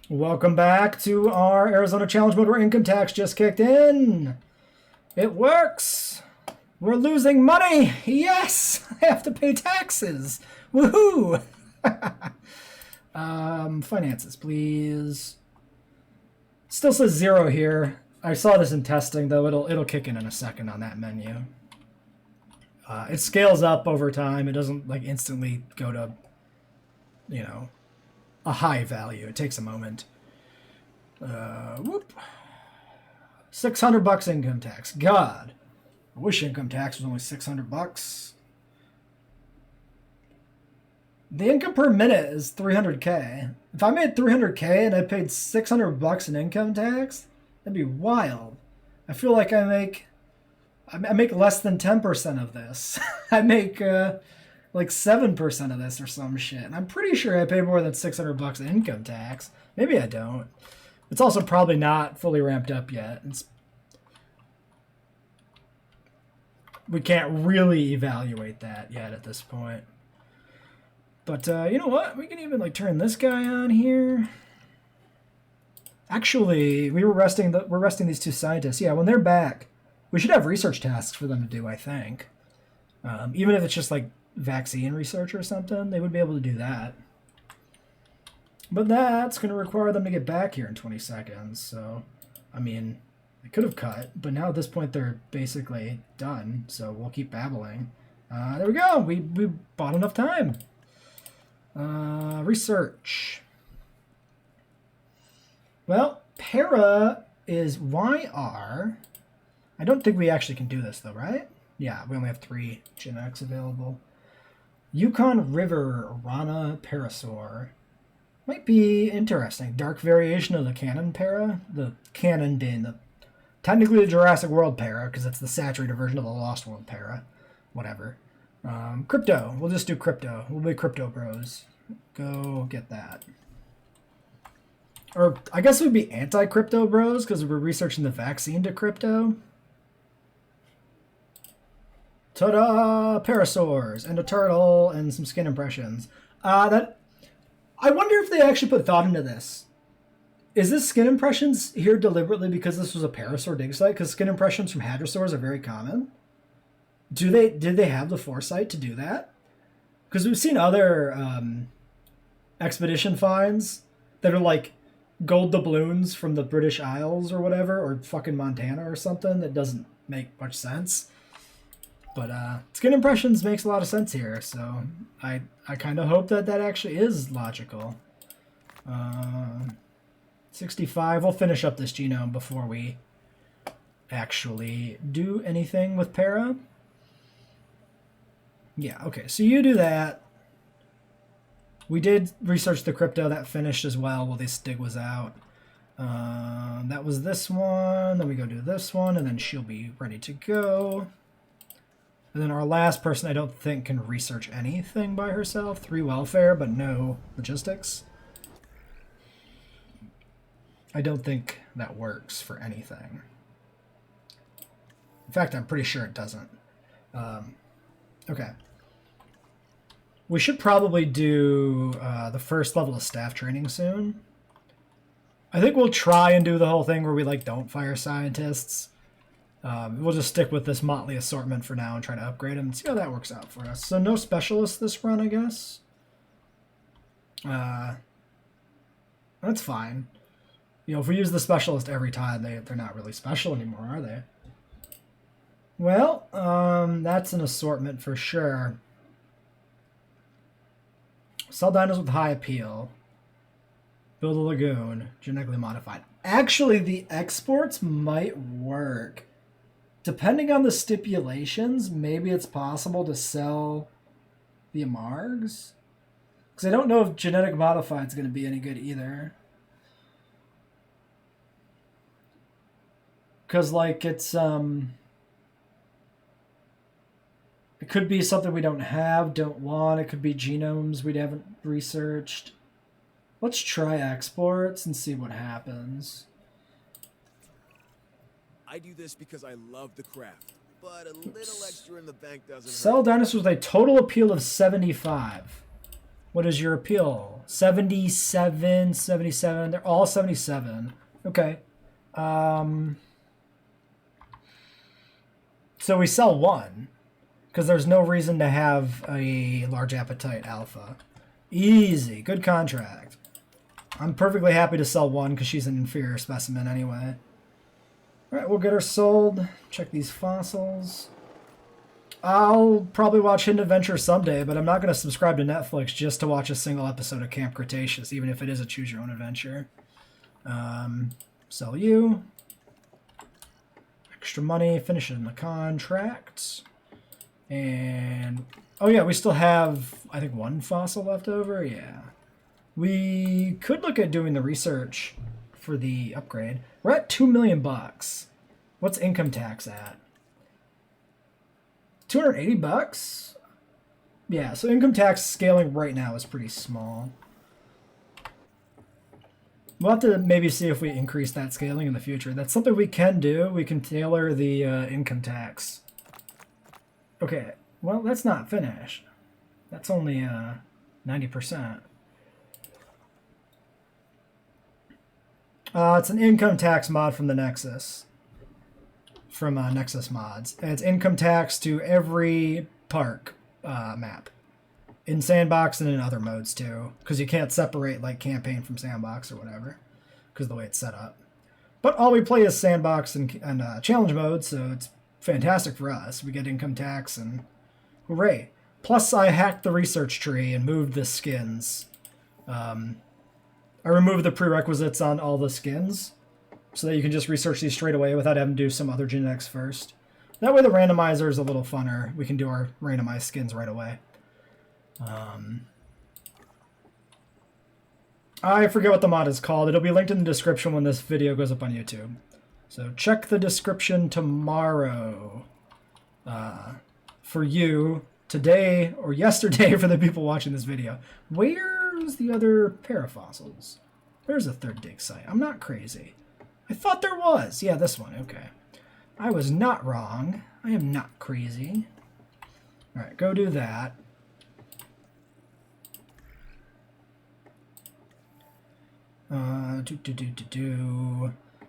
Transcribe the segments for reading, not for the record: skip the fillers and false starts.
Welcome back to our Arizona Challenge mode where income tax just kicked in. It works. We're losing money. Yes, I have to pay taxes. Woohoo! Finances, please. Still says 0 here. I saw this in testing, though. It'll kick in a second on that menu. It scales up over time. It doesn't like instantly go to, you know, a high value. It takes a moment. Whoop. $600 income tax. God, I wish income tax was only $600. The income per minute is 300K. If I made 300K and I paid $600 in income tax, that'd be wild. I feel like I make less than 10% of this. I make like 7% of this or some shit. And I'm pretty sure I pay more than $600 in income tax. Maybe I don't. It's also probably not fully ramped up yet. We can't really evaluate that yet at this point. But you know what? We can even like turn this guy on here. Actually, we're resting these two scientists. Yeah, when they're back, we should have research tasks for them to do, I think. Even if it's just like vaccine research or something, they would be able to do that. But that's going to require them to get back here in 20 seconds. So, I mean, they could have cut, but now at this point they're basically done. So we'll keep babbling. There we go. We bought enough time. Research. Well, para is YR. I don't think we actually can do this, though, right? Yeah, we only have 3 genetics available. Yukon River Rana Parasaur. Might be interesting. Dark variation of the canon para. The canon being technically the Jurassic World para, because it's the saturated version of the Lost World para. Whatever. Crypto. We'll just do crypto. We'll be crypto bros. Go get that. Or I guess it would be anti-crypto bros, because we're researching the vaccine to crypto. Ta-da! Parasaurs and a turtle and some skin impressions. I wonder if they actually put thought into this. Is this skin impressions here deliberately because this was a Parasaur dig site? Because skin impressions from hadrosaurs are very common. Did they have the foresight to do that? Because we've seen other expedition finds that are like gold doubloons from the British Isles or whatever, or fucking Montana or something that doesn't make much sense. But skin impressions makes a lot of sense here, so I kind of hope that actually is logical. 65. We'll finish up this genome before we actually do anything with para. Yeah, okay, so you do that. We did research the crypto. That finished as well while this dig was out. That was this one. Then we go do this one, and then she'll be ready to go. And then our last person I don't think can research anything by herself. 3 welfare, but no logistics. I don't think that works for anything. In fact, I'm pretty sure it doesn't. Okay. We should probably do the first level of staff training soon. I think we'll try and do the whole thing where we like don't fire scientists. We'll just stick with this motley assortment for now and try to upgrade them and see how that works out for us. So no specialists this run, I guess. That's fine. You know, if we use the specialist every time, they're not really special anymore, are they? Well, that's an assortment for sure. Sell dinos with high appeal. Build a lagoon. Genetically modified. Actually, the exports might work. Depending on the stipulations, maybe it's possible to sell the Amargs. Because I don't know if genetic modified is going to be any good either. Because, like, it's, it could be something we don't have, don't want. It could be genomes we haven't researched. Let's try exports and see what happens. I do this because I love the craft, but a little extra in the bank doesn't Sell hurt. dinosaurs with a total appeal of 75. What is your appeal? 77, 77. They're all 77. Okay. So we sell one because there's no reason to have a large appetite alpha. Easy. Good contract. I'm perfectly happy to sell one because she's an inferior specimen anyway. All right, we'll get her sold. Check these fossils. I'll probably watch Hidden Adventure someday, but I'm not going to subscribe to Netflix just to watch a single episode of Camp Cretaceous, even if it is a choose-your-own-adventure. Sell you. Extra money, finishing the contract. And, oh yeah, we still have, I think, one fossil left over. Yeah. We could look at doing the research for the upgrade. We're at $2 million bucks. What's income tax at? $280? Yeah, so income tax scaling right now is pretty small. We'll have to maybe see if we increase that scaling in the future. That's something we can do. We can tailor the income tax. Okay, well, that's not finished. That's only 90%. It's an income tax mod from the Nexus. From Nexus Mods. And it's income tax to every park map. In Sandbox and in other modes too. Because you can't separate like campaign from Sandbox or whatever. Because of the way it's set up. But all we play is Sandbox and challenge mode, so it's fantastic for us. We get income tax and hooray. Plus I hacked the research tree and moved the skins. I removed the prerequisites on all the skins so that you can just research these straight away without having to do some other genetics first. That way the randomizer is a little funner. We can do our randomized skins right away. I forget what the mod is called. It'll be linked in the description when this video goes up on YouTube. So check the description tomorrow for you, today or yesterday for the people watching this video. Where's the other parafossils? There's a third dig site. I'm not crazy. I thought there was. Yeah, this one. Okay. I was not wrong. I am not crazy. All right, go do that.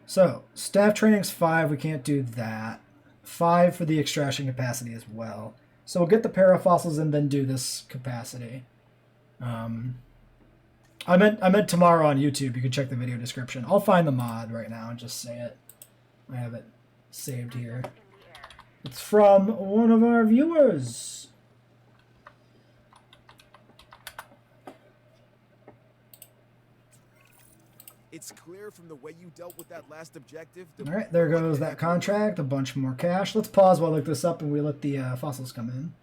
So, staff training's 5. We can't do that. 5 for the extraction capacity as well. So we'll get the parafossils and then do this capacity. I meant tomorrow on YouTube. You can check the video description. I'll find the mod right now and just say it. I have it saved here. It's from one of our viewers. It's clear from the way you dealt with that last objective. All right, there goes that contract. A bunch more cash. Let's pause while I look this up and we let the fossils come in.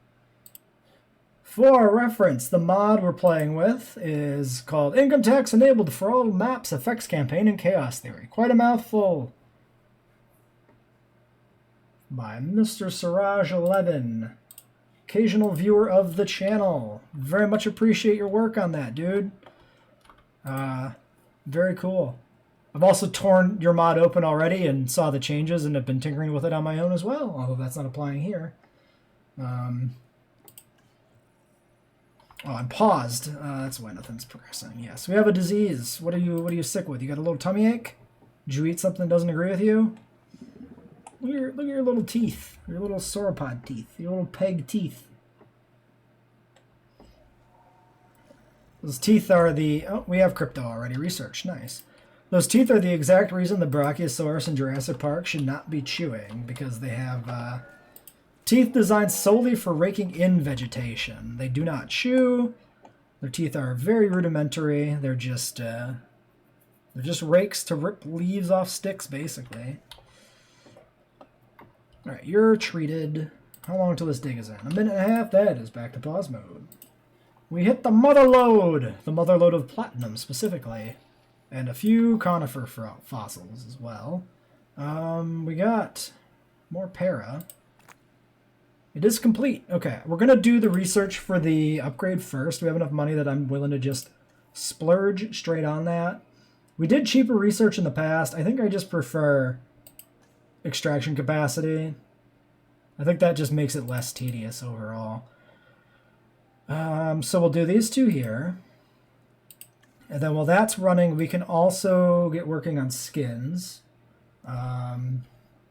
For reference, the mod we're playing with is called Income Tax Enabled for All Maps, Effects Campaign, and Chaos Theory. Quite a mouthful. By Mr. Siraj11. Occasional viewer of the channel. Very much appreciate your work on that, dude. Very cool. I've also torn your mod open already and saw the changes and have been tinkering with it on my own as well, although that's not applying here. Oh, I'm paused. That's why nothing's progressing. Yes, we have a disease. What are you sick with? You got a little tummy ache? Did you eat something that doesn't agree with you? Look at your little teeth. Your little sauropod teeth. Your little peg teeth. Those teeth are the... Oh, we have crypto already. Research. Nice. Those teeth are the exact reason the Brachiosaurus in Jurassic Park should not be chewing, because they have teeth designed solely for raking in vegetation. They do not chew. Their teeth are very rudimentary. They're just rakes to rip leaves off sticks, basically. All right, you're treated. How long till this dig is in? A minute and a half. That is back to pause mode. We hit the mother lode of platinum specifically, and a few conifer fossils as well. We got more para. It is complete. Okay, we're gonna do the research for the upgrade first. We have enough money that I'm willing to just splurge straight on that. We did cheaper research in the past. I think I just prefer extraction capacity. I think that just makes it less tedious overall. So we'll do these two here. And then while that's running, we can also get working on skins.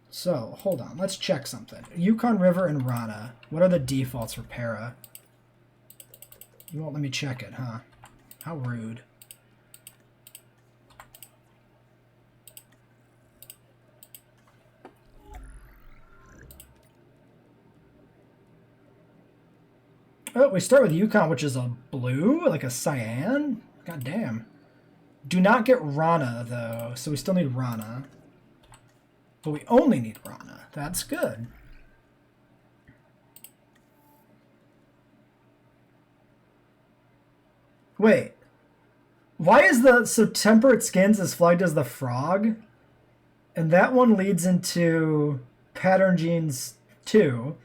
So hold on, let's check something. Yukon River and Rana. What are the defaults for para? You won't let me check it, huh? How rude. Oh, we start with Yukon, which is a blue, like a cyan. God damn. Do not get Rana, though, so we still need Rana. But we only need Rana. That's good. Wait. Why is the... So Temperate Skins is flagged as the frog? And that one leads into Pattern Genes 2,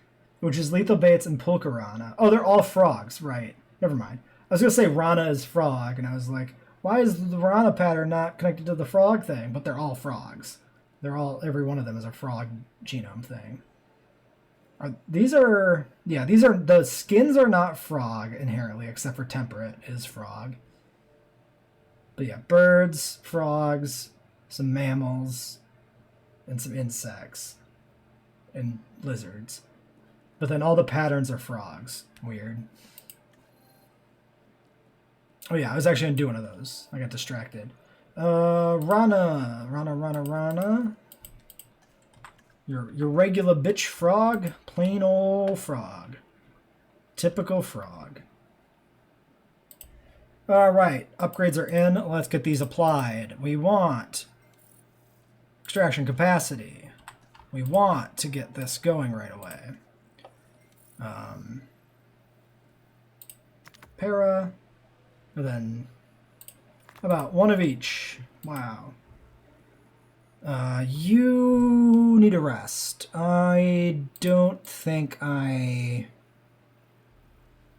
which is Lethal Baits and Pulka Rana. Oh, they're all frogs, right. Never mind. I was going to say Rana is frog, and I was like, why is the Rana pattern not connected to the frog thing? But they're all frogs. They're all, every one of them is a frog genome thing. These are, the skins are not frog inherently, except for Temperate is frog. But yeah, birds, frogs, some mammals, and some insects, and lizards. But then all the patterns are frogs. Weird. Oh yeah, I was actually going to do one of those. I got distracted. Rana. Your regular bitch frog. Plain old frog. Typical frog. Alright, upgrades are in. Let's get these applied. We want extraction capacity. We want to get this going right away. Para. And then about one of each. Wow. You need a rest. I don't think I...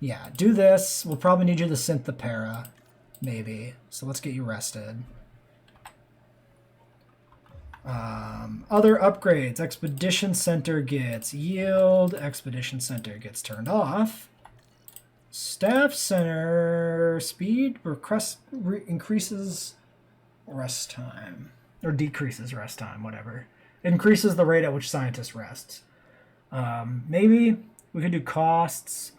Yeah, do this. We'll probably need you to synth the para. Maybe. So let's get you rested. Other upgrades. Expedition Center gets yield. Expedition Center gets turned off. Staff Center speed increases rest time. Or decreases rest time, whatever. It increases the rate at which scientists rest. Maybe we could do costs.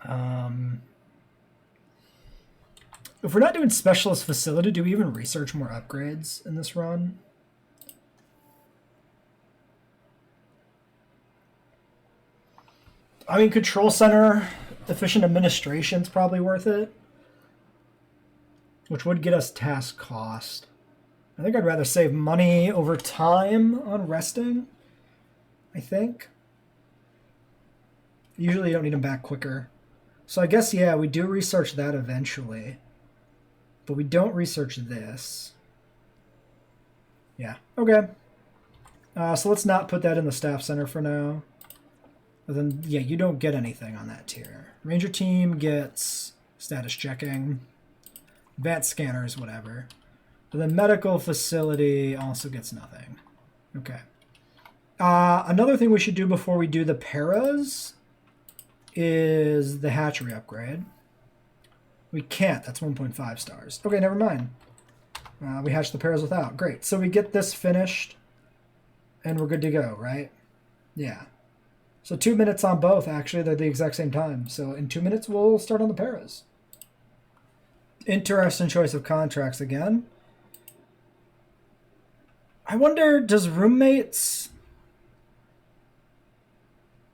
If we're not doing specialist facility, do we even research more upgrades in this run? I mean, control center, efficient administration is probably worth it. Which would get us task cost. I think I'd rather save money over time on resting. I think. Usually you don't need them back quicker. So I guess, yeah, we do research that eventually. But we don't research this. Yeah, okay. So let's not put that in the staff center for now. But then, yeah, you don't get anything on that tier. Ranger team gets status checking. Advanced scanners, whatever. But then medical facility also gets nothing. Okay. Another thing we should do before we do the paras is the hatchery upgrade. We can't. That's 1.5 stars. Okay, never mind. We hatch the paras without. Great. So we get this finished, and we're good to go, right? Yeah. So 2 minutes on both, actually. They're the exact same time. So in 2 minutes, we'll start on the paras. Interesting choice of contracts again. I wonder, does roommates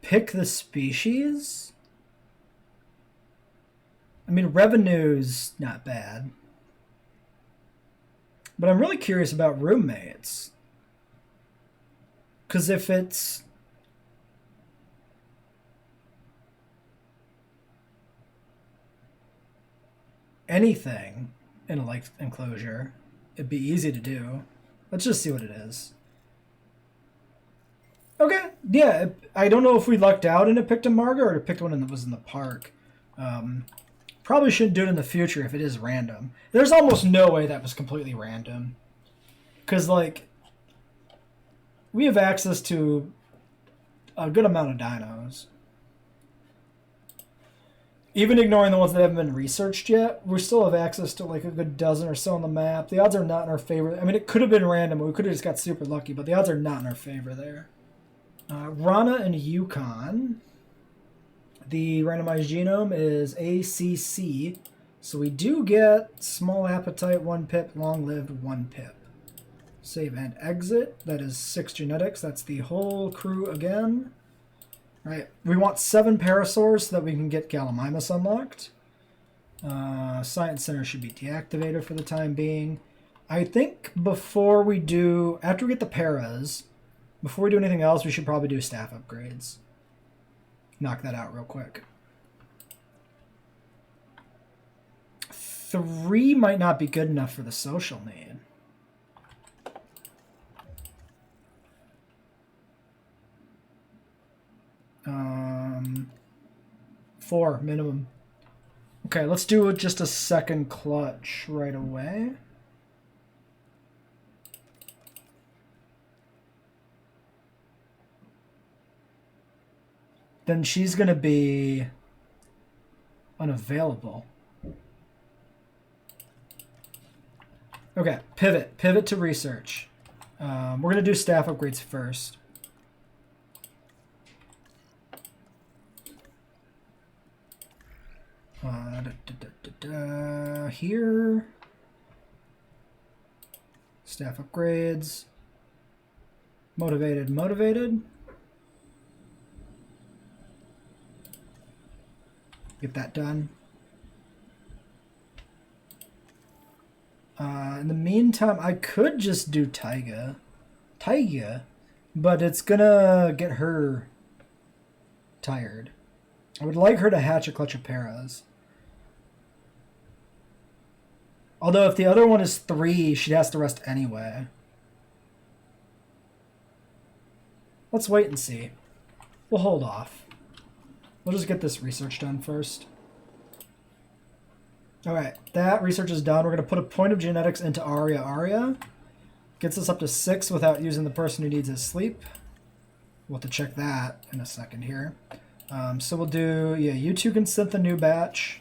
pick the species? I mean, revenue's not bad. But I'm really curious about roommates. Because if it's... anything in a like enclosure, it'd be easy to do. Let's just see what it is. Okay, yeah, I don't know if we lucked out and it picked a marga or it picked one that was in the park. Probably shouldn't do it in the future if it is random. There's almost no way that was completely random. Because, like, we have access to a good amount of dinos. Even ignoring the ones that haven't been researched yet, we still have access to like a good dozen or so on the map. The odds are not in our favor. I mean, it could have been random. We could have just got super lucky, but the odds are not in our favor there. Rana and Yukon. The randomized genome is ACC. So we do get small appetite, 1 pip, long-lived, 1 pip. Save and exit. That is 6 genetics. That's the whole crew again. Right. We want 7 Parasaurs so that we can get Gallimimus unlocked. Science Center should be deactivated for the time being. I think before we do... After we get the Paras, before we do anything else, we should probably do staff upgrades. Knock that out real quick. 3 might not be good enough for the social need. 4 minimum. Okay, let's do just a second clutch right away. Then she's going to be unavailable. Okay, pivot. Pivot to research. We're going to do staff upgrades first. Here. Staff upgrades. Motivated. Get that done. In the meantime, I could just do Taiga, but it's gonna get her tired. I would like her to hatch a clutch of Paras. Although if the other one is 3, she has to rest anyway. Let's wait and see. We'll hold off. We'll just get this research done first. Alright, that research is done. We're going to put a point of genetics into Aria. Gets us up to 6 without using the person who needs his sleep. We'll have to check that in a second here. So we'll do, yeah, you two can synth a new batch.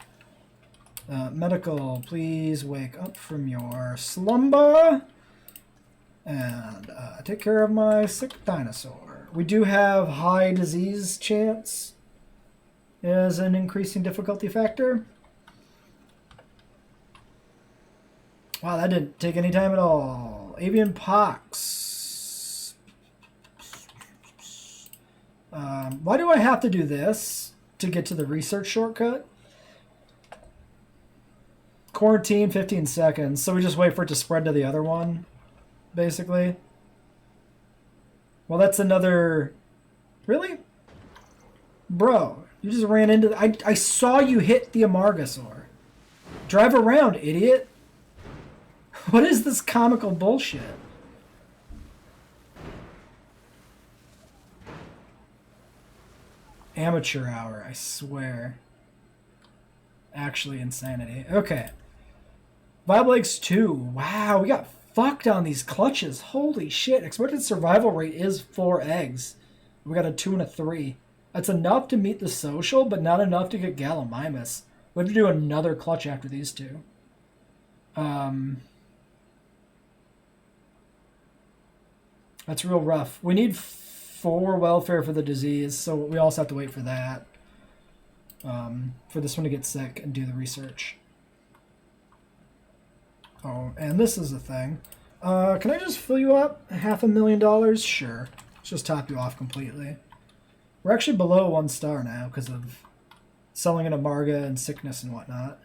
Medical, please wake up from your slumber. And take care of my sick dinosaur. We do have high disease chance as an increasing difficulty factor. Wow, that didn't take any time at all. Avian pox. Why do I have to do this to get to the research shortcut? Quarantine 15 seconds, so we just wait for it to spread to the other one, basically. Well, that's another... Really? Bro, you just ran into... I saw you hit the Amargasaur. Drive around, idiot. What is this comical bullshit? Amateur hour, I swear. Actually insanity. Okay. Viable eggs 2. Wow, we got fucked on these clutches. Holy shit. Expected survival rate is 4 eggs. We got a 2 and a 3. That's enough to meet the social, but not enough to get Gallimimus. We have to do another clutch after these 2. That's real rough. We need 4 welfare for the disease, so we also have to wait for that. For this one to get sick and do the research. Oh, and this is the thing. Can I just fill you up? $500,000? Sure. Let's just top you off completely. We're actually below 1 star now because of selling an Amarga and sickness and whatnot.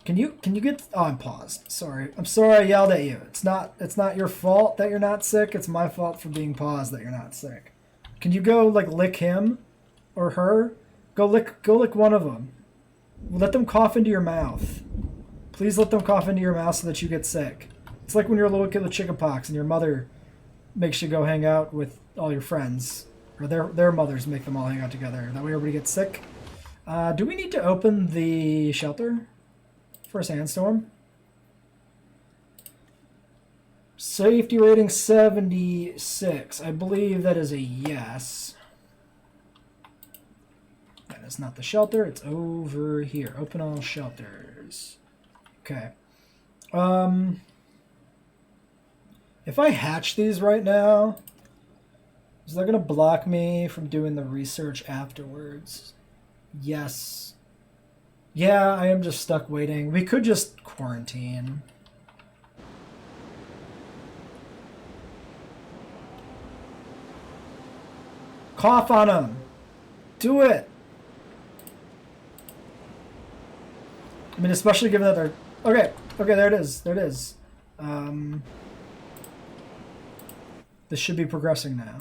Can you get... Oh, I'm paused. Sorry. I'm sorry I yelled at you. It's not your fault that you're not sick. It's my fault for being paused that you're not sick. Can you go, like, lick him or her? Go lick one of them. Let them cough into your mouth. Please let them cough into your mouth so that you get sick. It's like when you're a little kid with chickenpox and your mother makes you go hang out with all your friends. Or their mothers make them all hang out together. That way everybody gets sick. Do we need to open the shelter for a sandstorm? Safety rating 76. I believe that is a yes. 76 It's not the shelter, it's over here. Open all shelters. Okay. If I hatch these right now, is that going to block me from doing the research afterwards? Yes. Yeah, I am just stuck waiting. We could just quarantine. Cough on them. Do it. I mean, especially given that they're... Okay, there it is. There it is. This should be progressing now.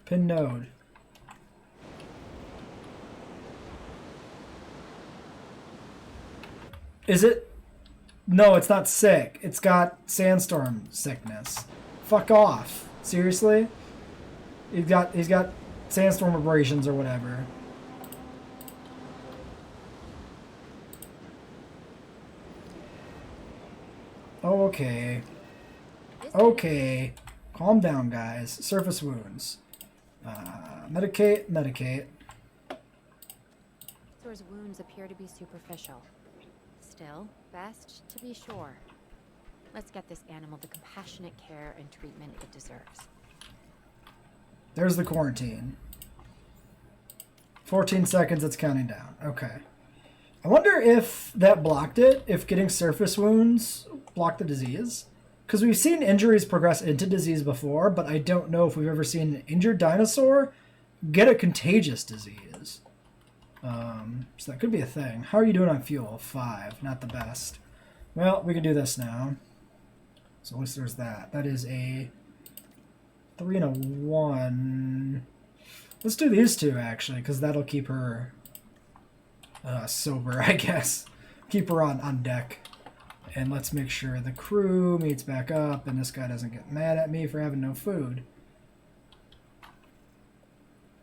Pin node. Is it? No, it's not sick. It's got sandstorm sickness. Fuck off. Seriously? He's got sandstorm abrasions or whatever. Okay. Okay. Calm down, guys. Surface wounds. Medicate. Parasaur's wounds appear to be superficial. Still, best to be sure. Let's get this animal the compassionate care and treatment it deserves. There's the quarantine. 14 seconds, it's counting down. Okay. I wonder if that blocked it, if getting surface wounds blocked the disease. Because we've seen injuries progress into disease before, but I don't know if we've ever seen an injured dinosaur get a contagious disease. So that could be a thing. How are you doing on fuel? 5. Not the best. Well, we can do this now. So at least there's that. That is a 3 and a 1. Let's do these two, actually, because that'll keep her sober, I guess. Keep her on deck. And let's make sure the crew meets back up and this guy doesn't get mad at me for having no food.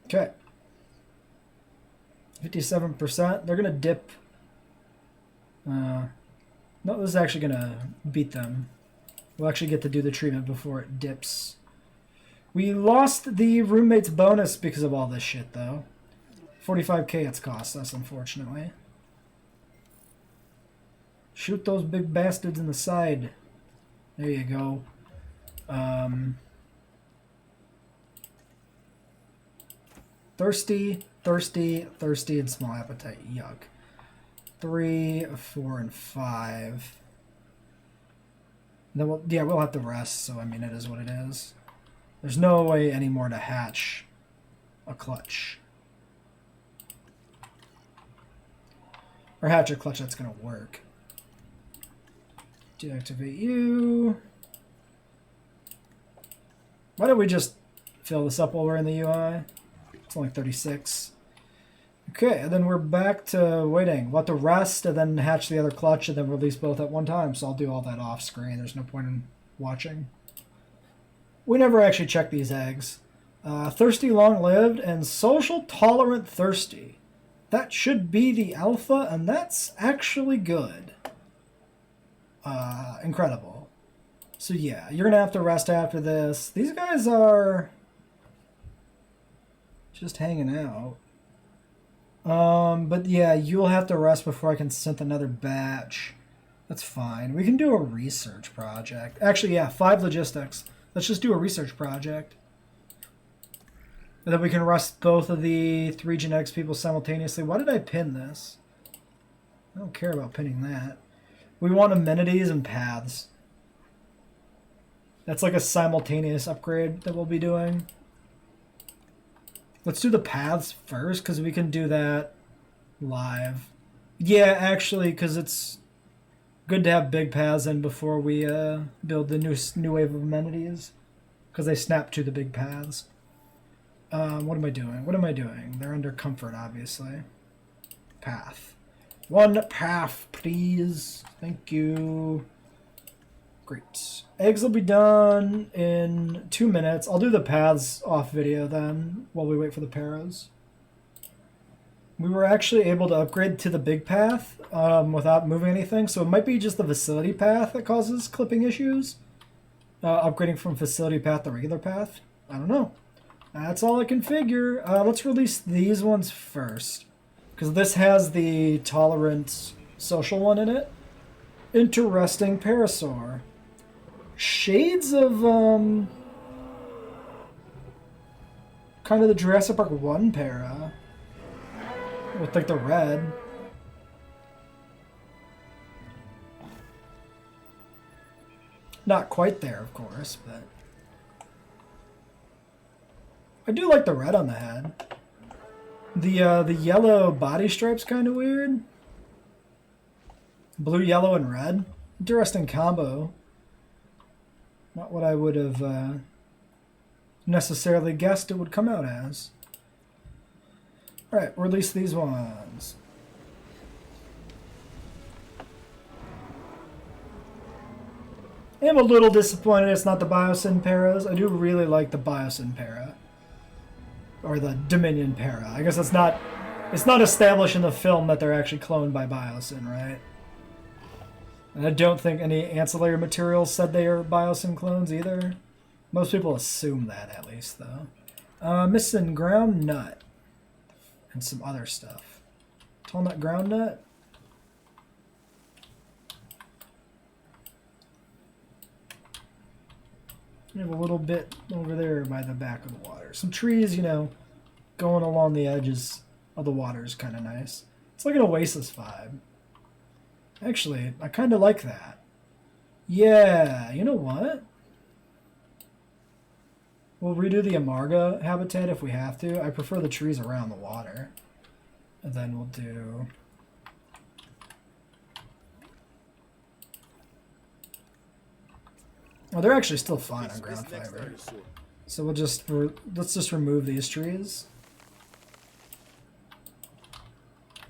Okay. 57%. They're going to dip. No, this is actually going to beat them. We'll actually get to do the treatment before it dips. We lost the roommate's bonus because of all this shit, though. 45k it's cost us, unfortunately. Shoot those big bastards in the side. There you go. Thirsty, and small appetite. Yuck. 3, 4, and 5. Then we'll have to rest, so I mean, it is what it is. There's no way anymore to hatch a clutch. Or hatch a clutch that's going to work. Deactivate you. Why don't we just fill this up while we're in the UI? It's only 36. Okay, and then we're back to waiting. We'll have to rest and then hatch the other clutch and then release both at one time. So I'll do all that off screen. There's no point in watching. We never actually check these eggs. Thirsty, long-lived, and social tolerant thirsty. That should be the alpha, and that's actually good. Incredible. So yeah, you're gonna have to rest after this. These guys are just hanging out. But yeah, you'll have to rest before I can synth another batch. That's fine. We can do a research project. Actually, yeah, 5 logistics. Let's just do a research project. And then we can rest both of the 3 genetics people simultaneously. Why did I pin this? I don't care about pinning that. We want amenities and paths. That's like a simultaneous upgrade that we'll be doing. Let's do the paths first, because we can do that live. Yeah, actually, because it's good to have big paths in before we build the new wave of amenities, because they snap to the big paths. What am I doing? They're under comfort, obviously. Path. 1 path, please. Thank you. Great. Eggs will be done in 2 minutes. I'll do the paths off video then, while we wait for the paras. We were actually able to upgrade to the big path without moving anything, so it might be just the facility path that causes clipping issues. Upgrading from facility path to regular path. I don't know. That's all I can figure. Let's release these ones first. Because this has the tolerant social one in it. Interesting Parasaur. Shades of, kind of the Jurassic Park 1 para. With, like, the red. Not quite there, of course, but... I do like the red on the head. The yellow body stripe's kind of weird. Blue, yellow, and red. Interesting combo. Not what I would have necessarily guessed it would come out as. Alright, release these ones. I am a little disappointed it's not the Biosyn Paras. I do really like the Biosyn Para. Or the Dominion Para. I guess it's not established in the film that they're actually cloned by Biosyn, right? And I don't think any ancillary materials said they are Biosyn clones either. Most people assume that, at least, though. Missing ground nut. And some other stuff. Tall nut ground nut? We have a little bit over there by the back of the water. Some trees, you know, going along the edges of the water is kind of nice. It's like an Oasis vibe. Actually, I kind of like that. Yeah, you know what? We'll redo the Amarga habitat if we have to. I prefer the trees around the water. And then we'll do... Oh, they're actually still fine on ground fiber. So let's just remove these trees.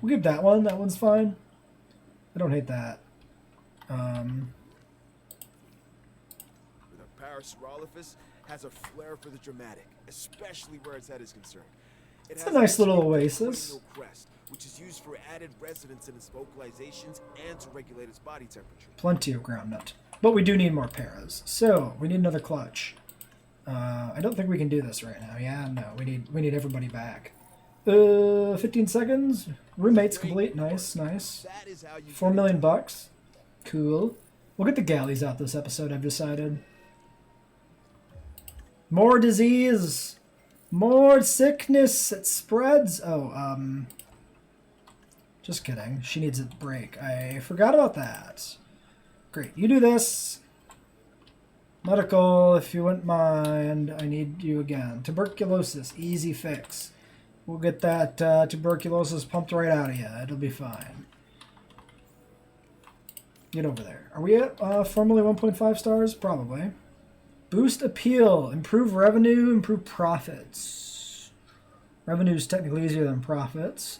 We'll keep that one. That one's fine. I don't hate that. The Parasaurolophus has a flair for the dramatic, especially where its head is concerned. It's a nice little oasis. Crest, which is used for added resonance in its vocalizations and to regulate its body temperature. Plenty of ground nut. But we do need more paras. So, we need another clutch. I don't think we can do this right now. Yeah, no. We need everybody back. 15 seconds. Roommate's complete. Nice, nice. 4 million bucks. Cool. We'll get the galleys out this episode, I've decided. More disease. More sickness. It spreads. Oh, just kidding. She needs a break. I forgot about that. Great. You do this. Medical, if you wouldn't mind. I need you again. Tuberculosis. Easy fix. We'll get that tuberculosis pumped right out of you. It'll be fine. Get over there. Are we at formally 1.5 stars? Probably. Boost appeal. Improve revenue. Improve profits. Revenue is technically easier than profits.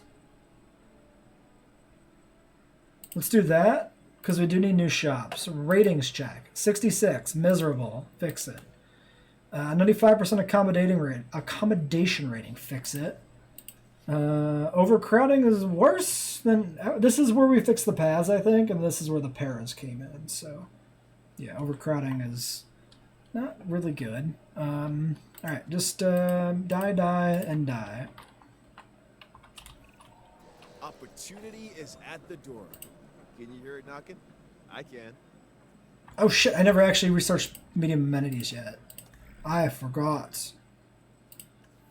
Let's do that. Because we do need new shops. Ratings check. 66. Miserable. Fix it. 95% accommodation rating. Fix it. Overcrowding is worse than... This is where we fix the paths, I think. And this is where the paras came in. So, yeah, overcrowding is not really good. Alright, just die, and die. Opportunity is at the door. Can you hear it knocking? I can. Oh shit, I never actually researched medium amenities yet. I forgot.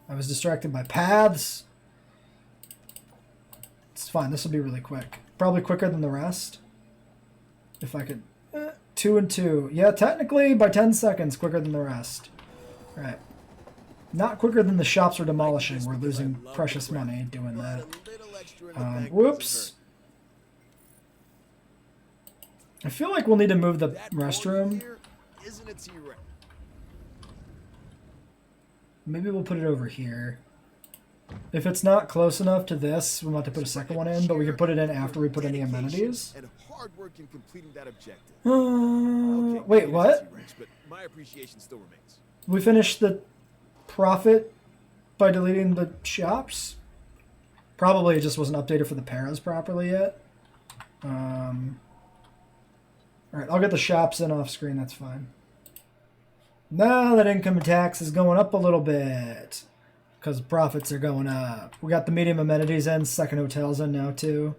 I was distracted by paths. It's fine, this will be really quick. Probably quicker than the rest. If I could... 2 and 2. Yeah, technically by 10 seconds quicker than the rest. Right. Not quicker than the shops we're demolishing. We're losing precious money doing that. Whoops. I feel like we'll need to move the restroom. Maybe we'll put it over here. If it's not close enough to this, we'll have to put a second one in, but we can put it in after we put any amenities. Wait, what? We finished the profit by deleting the shops? Probably it just wasn't updated for the paras properly yet. Alright, I'll get the shops in off screen, that's fine. Now that income tax is going up a little bit because profits are going up. We got the medium amenities in, second hotels in now too.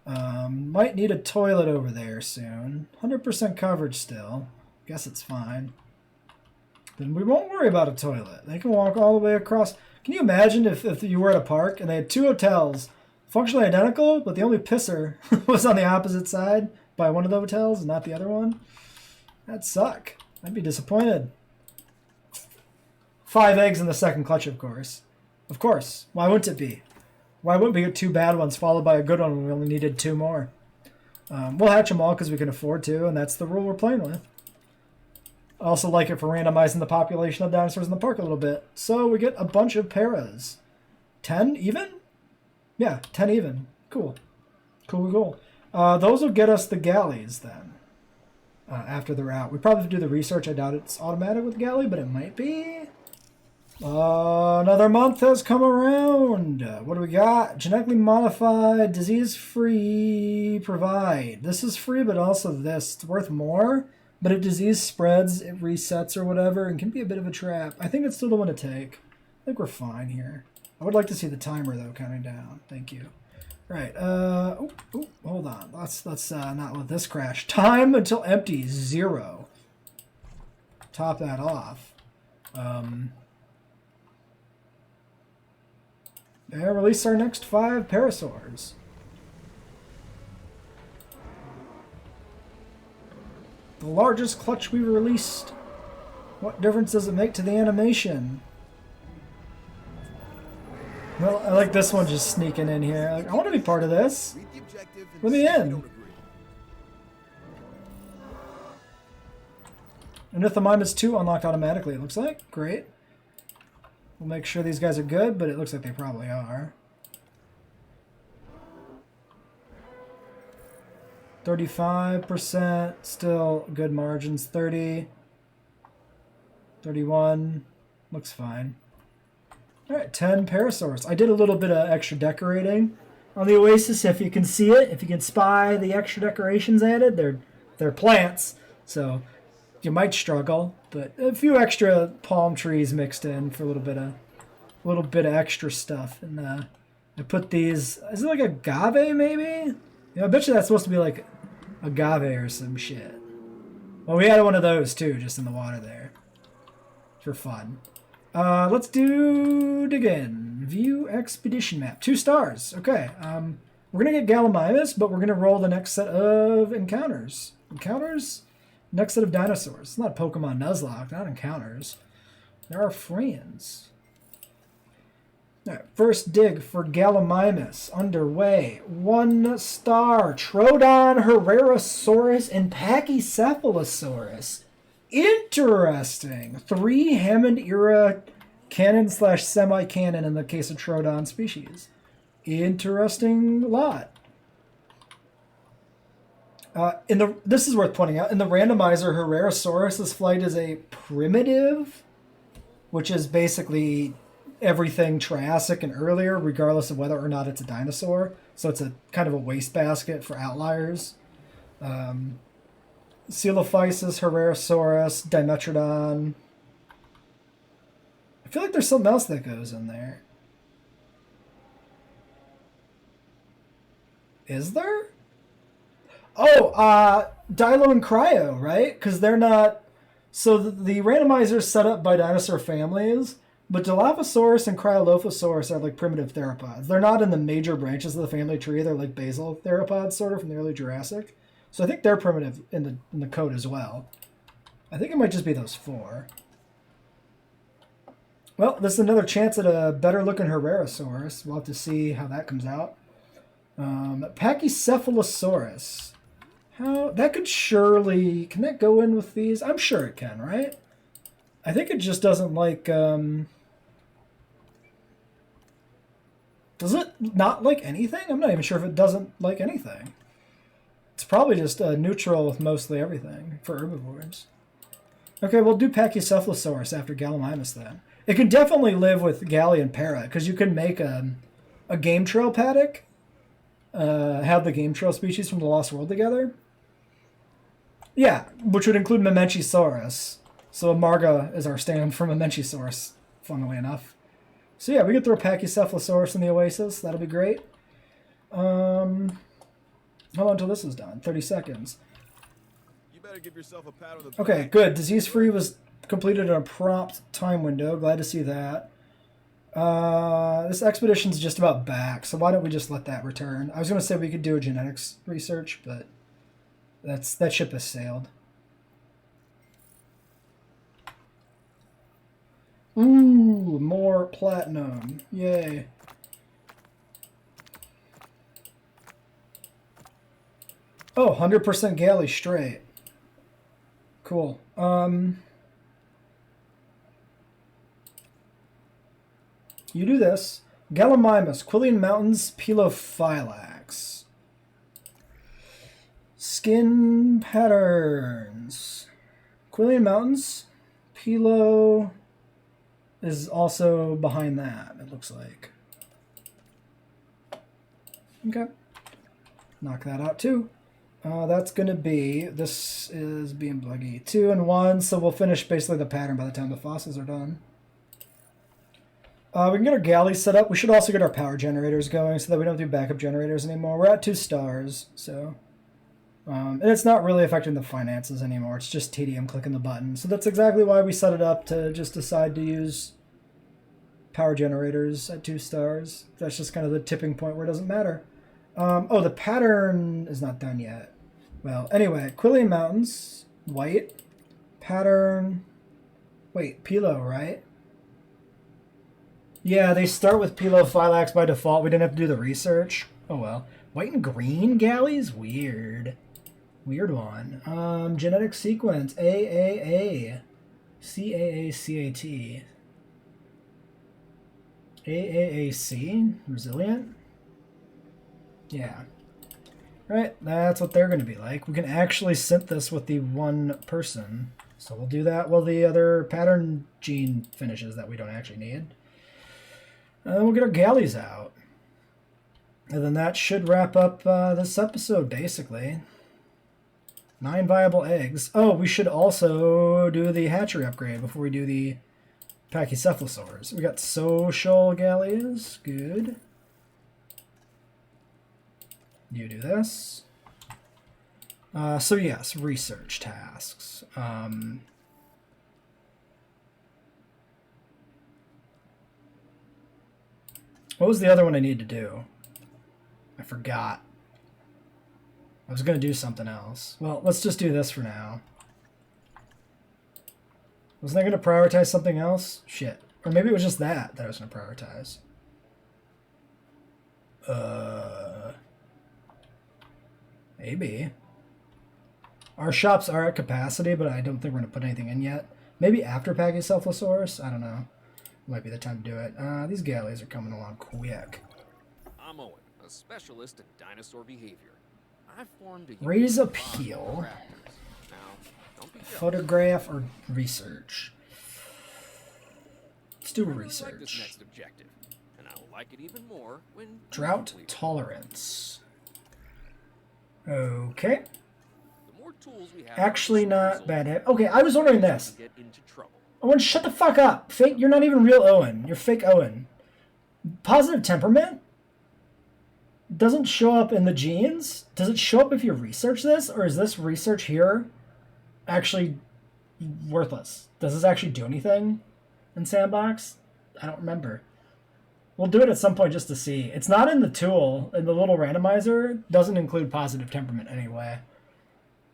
Might need a toilet over there soon. 100% coverage still. Guess it's fine. Then we won't worry about a toilet. They can walk all the way across. Can you imagine if you were at a park and they had 2 hotels, functionally identical, but the only pisser was on the opposite side by one of the hotels and not the other one? That'd suck. I'd be disappointed. 5 eggs in the second clutch, of course. Of course. Why wouldn't it be? Why wouldn't we get 2 bad ones followed by a good one when we only needed 2 more? We'll hatch them all because we can afford to, and that's the rule we're playing with. I also like it for randomizing the population of dinosaurs in the park a little bit. So we get a bunch of paras. 10 even? Yeah, 10 even. Cool. Cool. Those will get us the galleys then. After they're out. We probably have to do the research. I doubt it's automatic with galley, but it might be. Another month has come around. What do we got? Genetically modified, disease-free, provide. This is free, but also this. It's worth more. But if disease spreads, it resets or whatever, and can be a bit of a trap. I think it's still the one to take. I think we're fine here. I would like to see the timer, though, counting down. Thank you. Right. Hold on. Let's not let this crash. Time until empty, 0. Top that off. Release our next 5 Parasaurs. The largest clutch we've released. What difference does it make to the animation? Well, I like this one just sneaking in here. Like, I want to be part of this. Let me in. Anithomimus 2 unlocked automatically, it looks like. Great. We'll make sure these guys are good, but it looks like they probably are. 35%, still good margins. 30, 31, looks fine. All right, 10 Parasaurs. I did a little bit of extra decorating on the Oasis. If you can see it, if you can spy the extra decorations added, they're plants, so you might struggle. But a few extra palm trees mixed in for a little bit of extra stuff. And I put these. Is it like agave maybe? Yeah, I bet you that's supposed to be like agave or some shit. Well, we had one of those too, just in the water there, for fun. Let's dig in. View expedition map. 2 stars. Okay. We're gonna get Gallimimus, but we're gonna roll the next set of encounters. Next set of dinosaurs. It's not Pokemon Nuzlocke, not encounters. There are friends. All right, first dig for Gallimimus underway. 1 star. Troodon, Herrerasaurus, and Pachycephalosaurus. Interesting. 3 Hammond era canon / semi-canon in the case of Troodon species. Interesting lot. This is worth pointing out. In the randomizer, Herrerasaurus' flight is a primitive, which is basically everything Triassic and earlier, regardless of whether or not it's a dinosaur. So it's a kind of a wastebasket for outliers. Coelophysis, Herrerasaurus, Dimetrodon. I feel like there's something else that goes in there. Is there? Oh, Dilo and Cryo, right? Because they're not... So the randomizer is set up by dinosaur families, but Dilophosaurus and Cryolophosaurus are like primitive theropods. They're not in the major branches of the family tree. They're like basal theropods, sort of, from the early Jurassic. So I think they're primitive in the code as well. I think it might just be those 4. Well, this is another chance at a better-looking Herrerasaurus. We'll have to see how that comes out. Pachycephalosaurus. That could surely... Can that go in with these? I'm sure it can, right? I think it just doesn't like... Does it not like anything? I'm not even sure if it doesn't like anything. It's probably just neutral with mostly everything for herbivores. Okay, we'll do Pachycephalosaurus after Gallimimus then. It can definitely live with Galli and Para, because you can make a game trail paddock, have the game trail species from the Lost World together. Yeah, which would include Mamenchisaurus. So Amarga is our stand from a Menchiosaurus, funnily enough. So yeah, we could throw Pachycephalosaurus in the Oasis. That'll be great. How long until this is done? 30 seconds. You better give yourself a pat on the back. Okay, good. Disease-free was completed in a prompt time window. Glad to see that. This expedition's just about back, so why don't we just let that return? I was going to say we could do a genetics research, but that ship has sailed. Ooh, more platinum. Yay. Oh, 100% galley straight. Cool. You do this. Gallimimus, Quillian Mountains, Pelophylax. Skin patterns. Quillian Mountains, Pelo is also behind that, it looks like. Okay. Knock that out too. That's going to be, this is being bluggy. 2 and 1, so we'll finish basically the pattern by the time the fossils are done. We can get our galleys set up. We should also get our power generators going so that we don't do backup generators anymore. We're at 2 stars, so... and it's not really affecting the finances anymore. It's just tedium clicking the button. So that's exactly why we set it up to just decide to use power generators at 2 stars. That's just kind of the tipping point where it doesn't matter. Oh, the pattern is not done yet. Well, anyway, Quillian Mountains, white, pattern, wait, Pelo, right? Yeah, they start with Pelophylax by default. We didn't have to do the research. Oh well. White and green galleys? Weird. Weird one. Genetic sequence, AAA. CAACAT. AAAC? Resilient? Yeah. Right, that's what they're going to be like. We can actually synth this with the one person. So we'll do that while the other pattern gene finishes that we don't actually need. And then we'll get our galleys out. And then that should wrap up this episode, basically. 9 viable eggs. Oh, we should also do the hatchery upgrade before we do the Pachycephalosaurs. We got social galleys. Good. You do this. So yes, research tasks. What was the other one I need to do? I forgot. I was going to do something else. Well, let's just do this for now. Wasn't I going to prioritize something else? Shit. Or maybe it was just that I was going to prioritize. Maybe. Our shops are at capacity, but I don't think we're going to put anything in yet. Maybe after Pachycephalosaurus? I don't know. Might be the time to do it. These galleys are coming along quick. I'm Owen, a specialist in dinosaur behavior. I formed a Raise appeal. Now, don't be jealous. Photograph or research. Let's do I really like this research. next objective, and I will like it even more when you Drought complete it. tolerance. Okay. The more tools we have, Actually the not results bad. Okay, I was wondering we this. get into trouble. Owen, shut the fuck up. Fake, you're not even real Owen. You're fake Owen. Positive temperament doesn't show up in the genes? Does it show up if you research this? Or is this research here actually worthless? Does this actually do anything in Sandbox? I don't remember. We'll do it at some point just to see. It's not in the tool. In the little randomizer, doesn't include positive temperament anyway.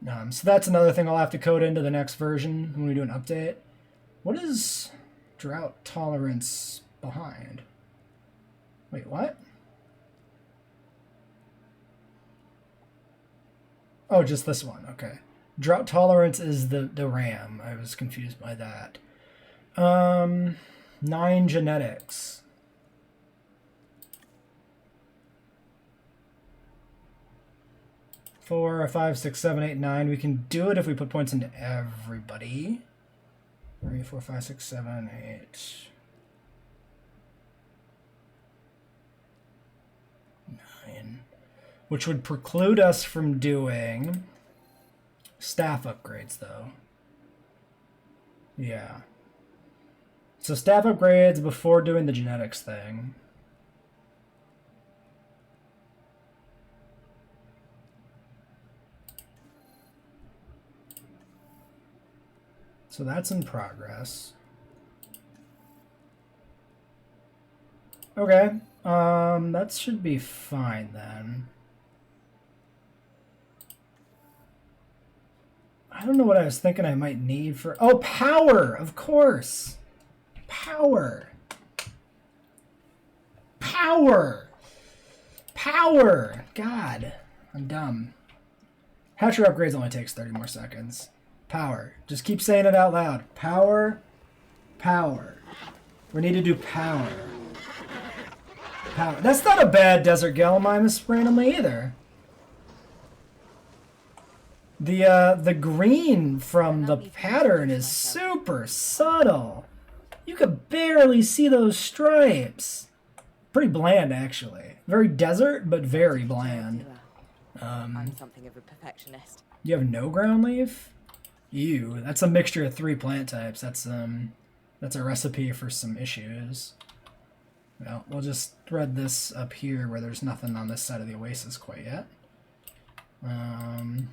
So that's another thing I'll have to code into the next version when we do an update. What is drought tolerance behind? Wait, what? Oh, just this one. Okay. Drought tolerance is the RAM. I was confused by that. 9 genetics. 4, 5, 6, 7, 8, 9. We can do it if we put points into everybody. 3, 4, 5, 6, 7, 8. 9. Which would preclude us from doing staff upgrades, though. Yeah. So staff upgrades before doing the genetics thing. So that's in progress. Okay. That should be fine then. I don't know what I was thinking I might need for... Oh, power! Of course! Power! Power! Power! God. I'm dumb. Hatcher upgrades only takes 30 more seconds. Power. Just keep saying it out loud. Power. Power. We need to do power. Power. That's not a bad desert Gallimimus randomly either. The green from the pattern is super subtle. You could barely see those stripes. Pretty bland, actually. Very desert, but very bland. I'm something of a perfectionist. You have no ground leaf? Ew, that's a mixture of 3 plant types. That's a recipe for some issues. Well, we'll just thread this up here where there's nothing on this side of the oasis quite yet. And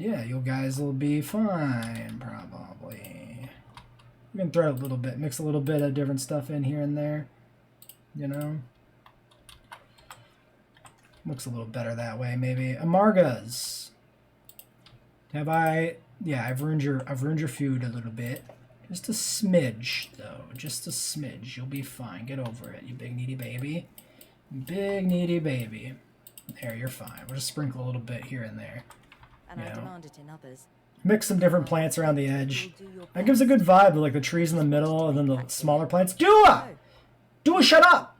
yeah, you guys will be fine, probably. We can throw a little bit, mix a little bit of different stuff in here and there. You know? Looks a little better that way, maybe. Amargas. Have I... Yeah, I've ruined your food a little bit. Just a smidge, though. Just a smidge. You'll be fine. Get over it, you big needy baby. Big needy baby. There, you're fine. We'll just sprinkle a little bit here and there. And I demand it in others. Mix some different plants around the edge. That gives a good vibe, like the trees in the middle and then the smaller plants. Dua! Dua, shut up!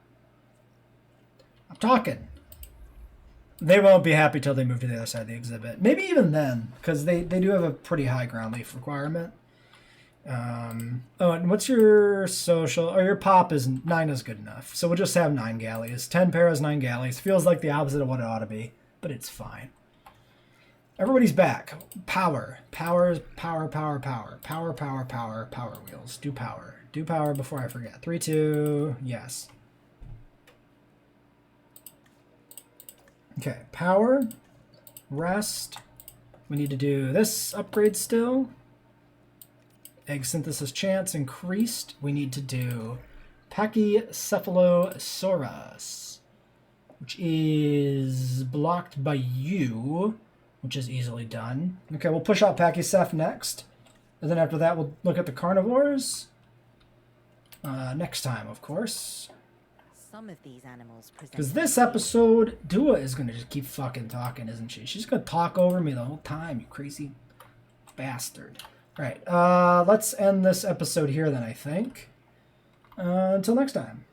I'm talking. They won't be happy till they move to the other side of the exhibit. Maybe even then, because they do have a pretty high ground leaf requirement. Oh, and what's your social? Or your pop is 9 is good enough. So we'll just have 9 galleys. 10 paras, 9 galleys. Feels like the opposite of what it ought to be, but it's fine. Everybody's back. Power. Power, power, power, power. Power, power, power, power wheels. Do power. Do power before I forget. 3, 2, yes. Okay, power, rest. We need to do this upgrade still. Egg synthesis chance increased. We need to do Pachycephalosaurus, which is blocked by you, which is easily done. Okay, we'll push out Pachyceph next. And then after that, we'll look at the carnivores. Next time, of course. Some of these animals present... Because this episode, Dua is going to just keep fucking talking, isn't she? She's going to talk over me the whole time, you crazy bastard. All right, let's end this episode here then, I think. Until next time.